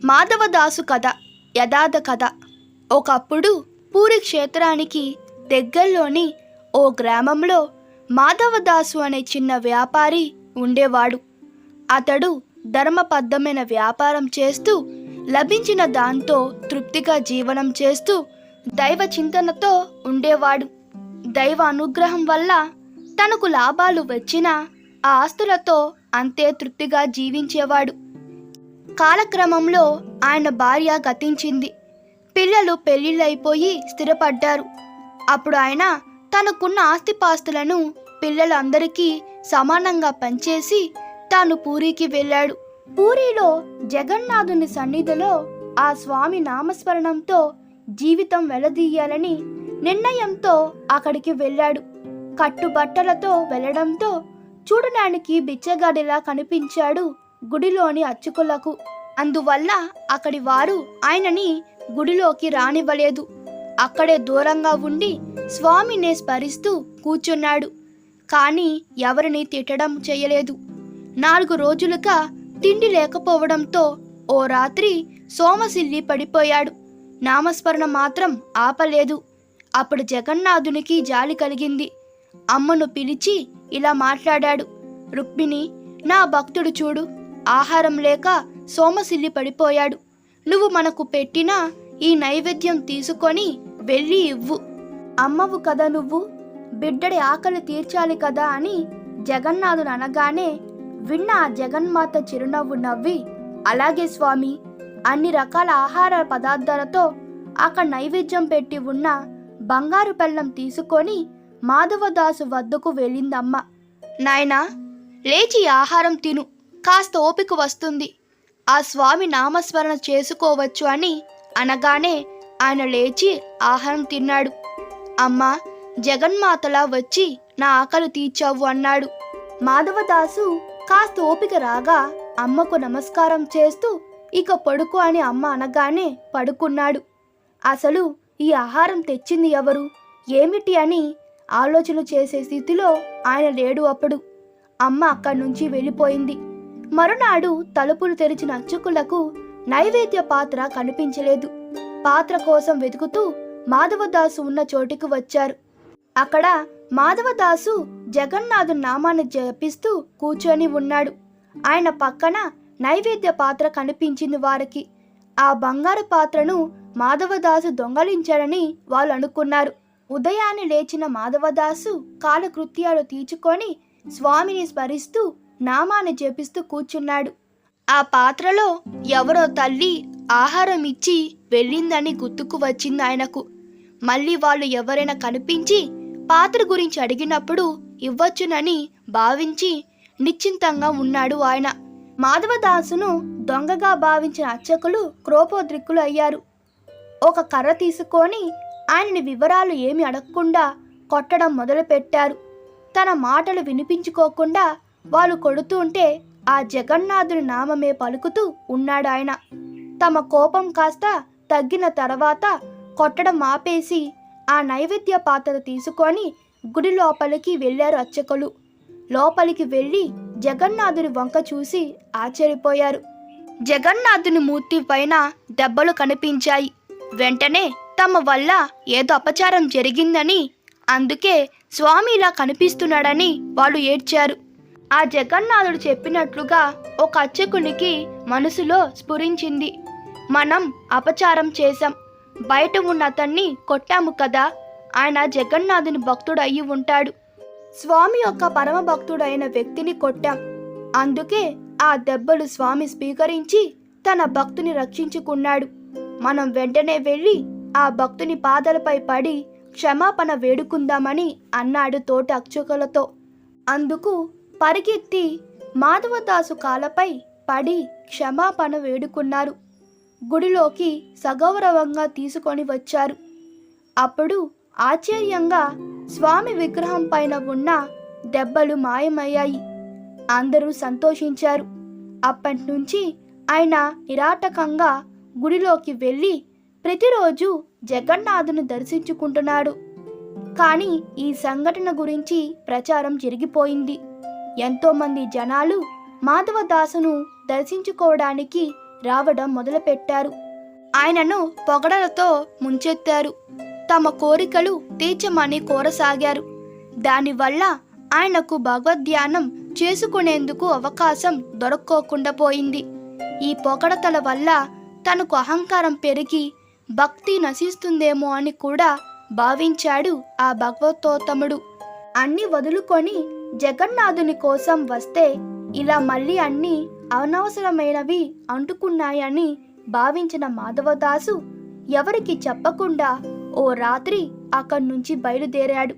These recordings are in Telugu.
మాధవదాసు కథ యథార్థ కథ. ఒకప్పుడు పూరి క్షేత్రానికి దగ్గరలోని ఓ గ్రామంలో మాధవదాసు అనే చిన్న వ్యాపారి ఉండేవాడు. అతడు ధర్మబద్ధమైన వ్యాపారం చేస్తూ లభించిన దాంతో తృప్తిగా జీవనం చేస్తూ దైవ చింతనతో ఉండేవాడు. దైవ అనుగ్రహం వల్ల తనకు లాభాలు వచ్చినా ఆ ఆస్తులతో అంతే తృప్తిగా జీవించేవాడు. కాలక్రమంలో ఆయన భార్య గతించింది. పిల్లలు పెళ్లిళ్ళైపోయి స్థిరపడ్డారు. అప్పుడు ఆయన తనకున్న ఆస్తిపాస్తులను పిల్లలందరికీ సమానంగా పంచేసి తాను పూరికి వెళ్ళాడు. పూరిలో జగన్నాథుని సన్నిధిలో ఆ స్వామి నామస్మరణంతో జీవితం వెలదీయాలని నిర్ణయంతో అక్కడికి వెళ్ళాడు. కట్టుబట్టలతో వెళ్ళడంతో చూడడానికి బిచ్చగాడిలా కనిపించాడు గుడిలోని అర్చకులకు. అందువల్ల అక్కడి వారు ఆయనని గుడిలోకి రానివ్వలేదు. అక్కడే దూరంగా ఉండి స్వామిని స్మరిస్తూ కూర్చున్నాడు. కానీ ఎవరిని తిట్టడం చేయలేదు. 4 రోజులుగా తిండి లేకపోవడంతో ఓ రాత్రి సోమశిల్లి పడిపోయాడు. నామస్మరణ మాత్రం ఆపలేదు. అప్పుడు జగన్నాథునికి జాలి కలిగింది. అమ్మను పిలిచి ఇలా మాట్లాడాడు. రుక్మిణి, నా భక్తుడు చూడు, ఆహారం లేక సోమశిల్లి పడిపోయాడు. నువ్వు మనకు పెట్టిన ఈ నైవేద్యం తీసుకొని వెళ్ళి ఇవ్వు. అమ్మవు కదా నువ్వు, బిడ్డడి ఆకలి తీర్చాలి కదా అని జగన్నాథుని అనగానే విన్న ఆ జగన్మాత చిరునవ్వు నవ్వి, అలాగే స్వామి, అన్ని రకాల ఆహార పదార్థాలతో అక్కడ నైవేద్యం పెట్టి ఉన్న బంగారు పళ్ళెం తీసుకొని మాధవదాసు వద్దకు వెళ్ళిందమ్మ. నాయనా, లేచి ఆహారం తిను, కాస్త ఓపిక వస్తుంది, ఆ స్వామి నామస్మరణ చేసుకోవచ్చు అని అనగానే ఆయన లేచి ఆహారం తిన్నాడు. అమ్మా, జగన్మాతలా వచ్చి నా ఆకలి తీర్చావు అన్నాడు. మాధవదాసు కాస్త ఓపిక రాగా అమ్మకు నమస్కారం చేస్తూ ఇక పడుకో అని అమ్మ అనగానే పడుకున్నాడు. అసలు ఈ ఆహారం తెచ్చింది ఎవరు, ఏమిటి అని ఆలోచన చేసే స్థితిలో ఆయన లేడు. అప్పుడు అమ్మ అక్కడి నుంచి వెళ్ళిపోయింది. మరునాడు తలుపులు తెరిచిన అర్చకులకు నైవేద్య పాత్ర కనిపించలేదు. పాత్ర కోసం వెతుకుతూ మాధవదాసు ఉన్న చోటికి వచ్చారు. అక్కడ మాధవదాసు జగన్నాథు నామాన్ని జపిస్తూ కూర్చొని ఉన్నాడు. ఆయన పక్కన నైవేద్య పాత్ర కనిపించింది వారికి. ఆ బంగారు పాత్రను మాధవదాసు దొంగలించాడని వాళ్ళు అనుకున్నారు. ఉదయాన్నే లేచిన మాధవదాసు కాలకృత్యాలు తీర్చుకొని స్వామిని స్మరిస్తూ నామాన్ని జపిస్తూ కూర్చున్నాడు. ఆ పాత్రలో ఎవరో తల్లి ఆహారం ఇచ్చి వెళ్ళిందని గుర్తుకు వచ్చింది ఆయనకు. మళ్ళీ వాళ్ళు ఎవరైనా కనిపించి పాత్ర గురించి అడిగినప్పుడు ఇవ్వచ్చునని భావించి నిశ్చింతంగా ఉన్నాడు ఆయన. మాధవదాసును దొంగగా భావించిన అర్చకులు క్రోపోద్రిక్కులు అయ్యారు. ఒక కర్ర తీసుకొని ఆయనని వివరాలు ఏమి అడగకుండా కొట్టడం మొదలుపెట్టారు. తన మాటలు వినిపించుకోకుండా వాళ్ళు కొడుతుంటే ఆ జగన్నాథుని నామమే పలుకుతూ ఉన్నాడు ఆయన. తమ కోపం కాస్త తగ్గిన తర్వాత కొట్టడం ఆపేసి ఆ నైవేద్య పాత్ర తీసుకొని గుడి లోపలికి వెళ్ళారు అర్చకులు. లోపలికి వెళ్ళి జగన్నాథుని వంక చూసి ఆశ్చర్యపోయారు. జగన్నాథుని మూర్తి పైన దెబ్బలు కనిపించాయి. వెంటనే తమ వల్ల ఏదో అపచారం జరిగిందని, అందుకే స్వామి ఇలా కనిపిస్తున్నాడని వాళ్ళు ఏడ్చారు. ఆ జగన్నాథుడు చెప్పినట్లుగా ఒక అర్చకునికి మనసులో స్ఫురించింది. మనం అపచారం చేశాం, బయట ఉన్న అతన్ని కొట్టాము కదా, ఆయన జగన్నాథుని భక్తుడు అయ్యి ఉంటాడు. స్వామి యొక్క పరమ భక్తుడైన వ్యక్తిని కొట్టాం, అందుకే ఆ దెబ్బలు స్వామి స్వీకరించి తన భక్తుని రక్షించుకున్నాడు. మనం వెంటనే వెళ్ళి ఆ భక్తుని పాదాలపై పడి క్షమాపణ వేడుకుందామని అన్నాడు తోటి అర్చకులతో. అందుకు పరిగెత్తి మాధవదాసు కాలపై పడి క్షమాపణ వేడుకున్నారు. గుడిలోకి సగౌరవంగా తీసుకొని వచ్చారు. అప్పుడు ఆశ్చర్యంగా స్వామి విగ్రహం పైన ఉన్న దెబ్బలు మాయమయ్యాయి. అందరూ సంతోషించారు. అప్పటి నుంచి ఆయన నిరాటకంగా గుడిలోకి వెళ్ళి ప్రతిరోజు జగన్నాథుని దర్శించుకుంటున్నాడు. కానీ ఈ సంఘటన గురించి ప్రచారం జరిగిపోయింది. ఎంతోమంది జనాలు మాధవదాసును దర్శించుకోవడానికి రావడం మొదలుపెట్టారు. ఆయనను పొగడలతో ముంచెత్తారు. తమ కోరికలు తీర్చమని కోరసాగారు. దానివల్ల ఆయనకు భగవద్ధ్యానం చేసుకునేందుకు అవకాశం దొరక్కోకుండా పోయింది. ఈ పొగడతల వల్ల తనకు అహంకారం పెరిగి భక్తి నశిస్తుందేమో అని కూడా భావించాడు ఆ భగవతోత్తముడు. అన్ని వదులుకొని జగన్నాథుని కోసం వస్తే ఇలా మళ్ళీ అన్నీ అనవసరమైనవి అంటుకున్నాయని భావించిన మాధవదాసు ఎవరికి చెప్పకుండా ఓ రాత్రి అక్కడి నుంచి బయలుదేరాడు.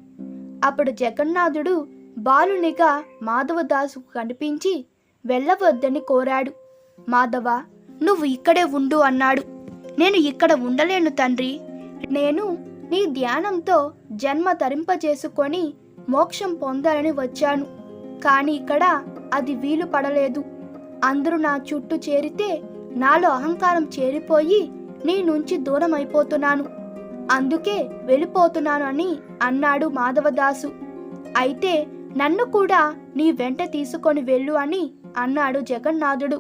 అప్పుడు జగన్నాథుడు బాలునిగా మాధవదాసుకు కనిపించి వెళ్ళవద్దని కోరాడు. మాధవ, నువ్వు ఇక్కడే ఉండు అన్నాడు. నేను ఇక్కడ ఉండలేను తండ్రి. నేను నీ ధ్యానంతో జన్మ తరింపజేసుకొని మోక్షం పొందాలని వచ్చాను. కానీ ఇక్కడ అది వీలు పడలేదు. అందరూ నా చుట్టూ చేరితే నాలో అహంకారం చేరిపోయి నీ నుంచి దూరం అయిపోతున్నాను. అందుకే వెళ్ళిపోతున్నాను అని అన్నాడు మాధవదాసు. అయితే నన్ను కూడా నీ వెంట తీసుకొని వెళ్ళు అని అన్నాడు జగన్నాథుడు.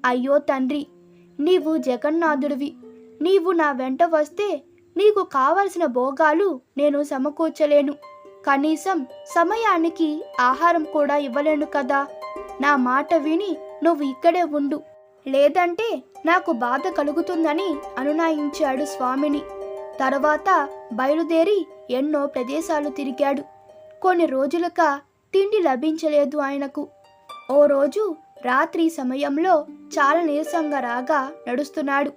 అయ్యో తండ్రి, నీవు జగన్నాథుడివి. నీవు నా వెంట వస్తే నీకు కావలసిన భోగాలు నేను సమకూర్చలేను. కనీసం సమయానికి ఆహారం కూడా ఇవ్వలేను కదా. నా మాట విని నువ్వు ఇక్కడే ఉండు, లేదంటే నాకు బాధ కలుగుతుందని అనునయించాడు స్వామిని. తర్వాత బయలుదేరి ఎన్నో ప్రదేశాలు తిరిగాడు. కొన్ని రోజులుగా తిండి లభించలేదు ఆయనకు. ఓ రోజు రాత్రి సమయంలో చాలా నీరసంగా రాగా నడుస్తున్నాడు.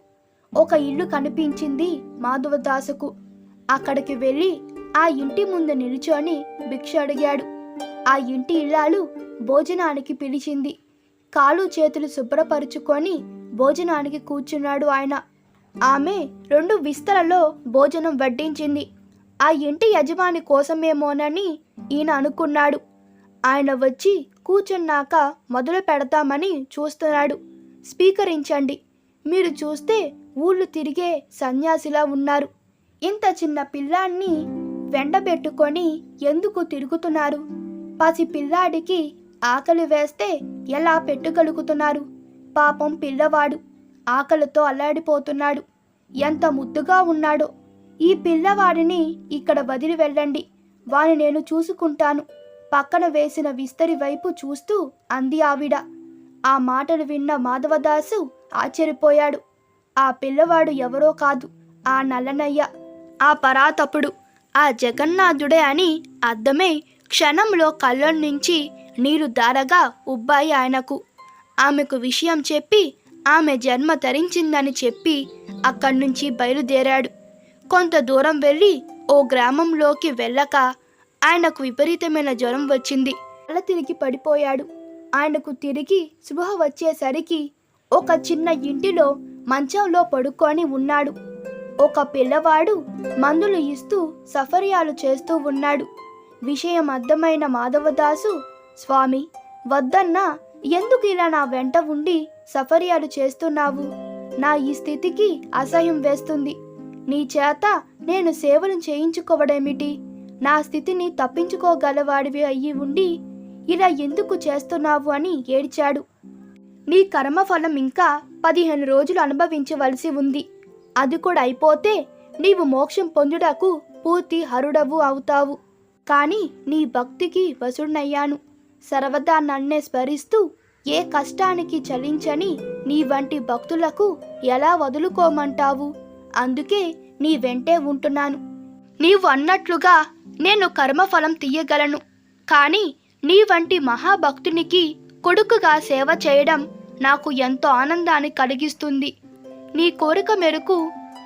ఒక ఇల్లు కనిపించింది మాధవదాసుకు. అక్కడికి వెళ్ళి ఆ ఇంటి ముందు నిలుచొని భిక్ష అడిగాడు. ఆ ఇంటి ఇల్లాలు భోజనానికి పిలిచింది. కాలు చేతులు శుభ్రపరుచుకొని భోజనానికి కూర్చున్నాడు ఆయన. ఆమె 2 విస్తలలో భోజనం వడ్డించింది. ఆ ఇంటి యజమాని కోసమేమోనని ఈయన అనుకున్నాడు. ఆయన వచ్చి కూర్చున్నాక మొదలు పెడతామని చూస్తున్నాడు. స్వీకరించండి. మీరు చూస్తే ఊళ్ళు తిరిగే సన్యాసిలా ఉన్నారు. ఇంత చిన్న పిల్లాన్ని వెంటబెట్టుకొని ఎందుకు తిరుగుతున్నారు? పసి పిల్లాడికి ఆకలి వేస్తే ఎలా పెట్టగలుగుతున్నారు? పాపం పిల్లవాడు ఆకలితో అల్లాడిపోతున్నాడు. ఎంత ముద్దుగా ఉన్నాడో. ఈ పిల్లవాడిని ఇక్కడ వదిలి వెళ్ళండి, వాని నేను చూసుకుంటాను. పక్కన వేసిన విస్తరి వైపు చూస్తూ అంది ఆవిడ. ఆ మాటలు విన్న మాధవదాసు ఆశ్చర్యపోయాడు. ఆ పిల్లవాడు ఎవరో కాదు, ఆ నల్లనయ్య, ఆ పరాతపుడు, ఆ జగన్నాథుడే అని అర్థమే క్షణంలో కళ్ళ నుంచి నీరు దారగా ఉబ్బాయి ఆయనకు. ఆమెకు విషయం చెప్పి ఆమె జన్మ ధరించిందని చెప్పి అక్కడి నుంచి బయలుదేరాడు. కొంత దూరం వెళ్ళి ఓ గ్రామంలోకి వెళ్ళక ఆయనకు విపరీతమైన జ్వరం వచ్చింది. తల తిరిగి పడిపోయాడు. ఆయనకు తిరిగి స్పృహ వచ్చేసరికి ఒక చిన్న ఇంటిలో మంచంలో పడుకొని ఉన్నాడు. ఒక పిల్లవాడు మందులు ఇస్తూ సఫర్యాలు చేస్తూ ఉన్నాడు. విషయం అర్థమైన మాధవదాసు, స్వామి, వద్దన్నా, ఎందుకు ఇలా నా వెంట ఉండి సఫర్యాలు చేస్తున్నావు? నా ఈ స్థితికి అసహ్యం వేస్తుంది. నీ చేత నేను సేవలు చేయించుకోవడేమిటి? నా స్థితిని తప్పించుకోగలవాడివి అయ్యి ఉండి ఇలా ఎందుకు చేస్తున్నావు అని ఏడ్చాడు. నీ కర్మఫలం ఇంకా 15 రోజులు అనుభవించవలసి ఉంది. అది కూడా అయిపోతే నీవు మోక్షం పొందుటకు పూర్తి హరుడవు అవుతావు. కానీ నీ భక్తికి వసుడనయ్యాను. సర్వదా నన్నే స్మరిస్తూ ఏ కష్టానికి చలించని నీ వంటి భక్తులకు ఎలా వదులుకోమంటావు? అందుకే నీ వెంటే ఉంటున్నాను. నీవు అన్నట్లుగా నేను కర్మఫలం తీయగలను. కానీ నీ వంటి మహాభక్తునికి కొడుకుగా సేవ చేయడం నాకు ఎంతో ఆనందాన్ని కలిగిస్తుంది. నీ కోరిక మేరకు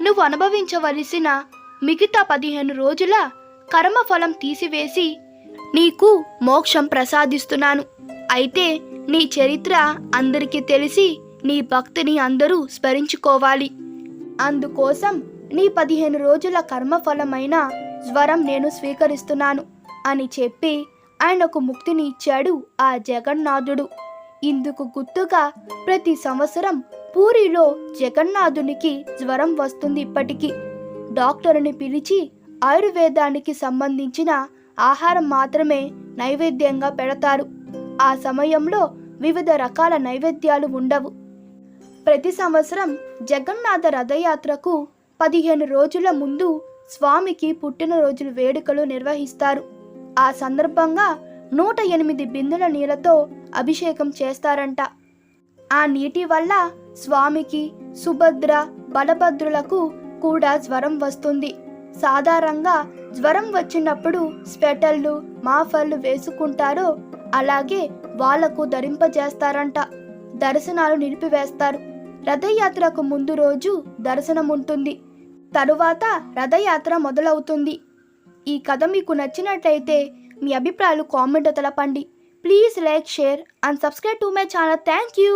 నువ్వు అనుభవించవలసిన మిగతా 15 రోజుల కర్మఫలం తీసివేసి నీకు మోక్షం ప్రసాదిస్తున్నాను. అయితే నీ చరిత్ర అందరికీ తెలిసి నీ భక్తిని అందరూ స్మరించుకోవాలి. అందుకోసం నీ 15 రోజుల కర్మఫలమైన జ్వరం నేను స్వీకరిస్తున్నాను అని చెప్పి ఆయనకు ముక్తిని ఇచ్చాడు ఆ జగన్నాథుడు. ఇందుకు గుర్తుగా ప్రతి సంవత్సరం పూరిలో జగన్నాథునికి జ్వరం వస్తుంది. ఇప్పటికీ డాక్టరుని పిలిచి ఆయుర్వేదానికి సంబంధించిన ఆహారం మాత్రమే నైవేద్యంగా పెడతారు. ఆ సమయంలో వివిధ రకాల నైవేద్యాలు ఉండవు. ప్రతి సంవత్సరం జగన్నాథ రథయాత్రకు 15 రోజుల ముందు స్వామికి పుట్టినరోజుల వేడుకలు నిర్వహిస్తారు. ఆ సందర్భంగా 108 బిందెల నీళ్లతో అభిషేకం చేస్తారంట. ఆ నీటి వల్ల స్వామికి, సుభద్ర, బలభద్రులకు కూడా జ్వరం వస్తుంది. సాధారణంగా జ్వరం వచ్చినప్పుడు స్వెటర్లు, మాఫర్లు వేసుకుంటారో అలాగే వాళ్లకు ధరింపజేస్తారంట. దర్శనాలు నిలిపివేస్తారు. రథయాత్రకు ముందు రోజు దర్శనం ఉంటుంది. తరువాత రథయాత్ర మొదలవుతుంది. ఈ కథ మీకు నచ్చినట్లయితే మీ అభిప్రాయాలు కామెంట్ తెలపండి. Please like, share and subscribe to my channel. Thank you.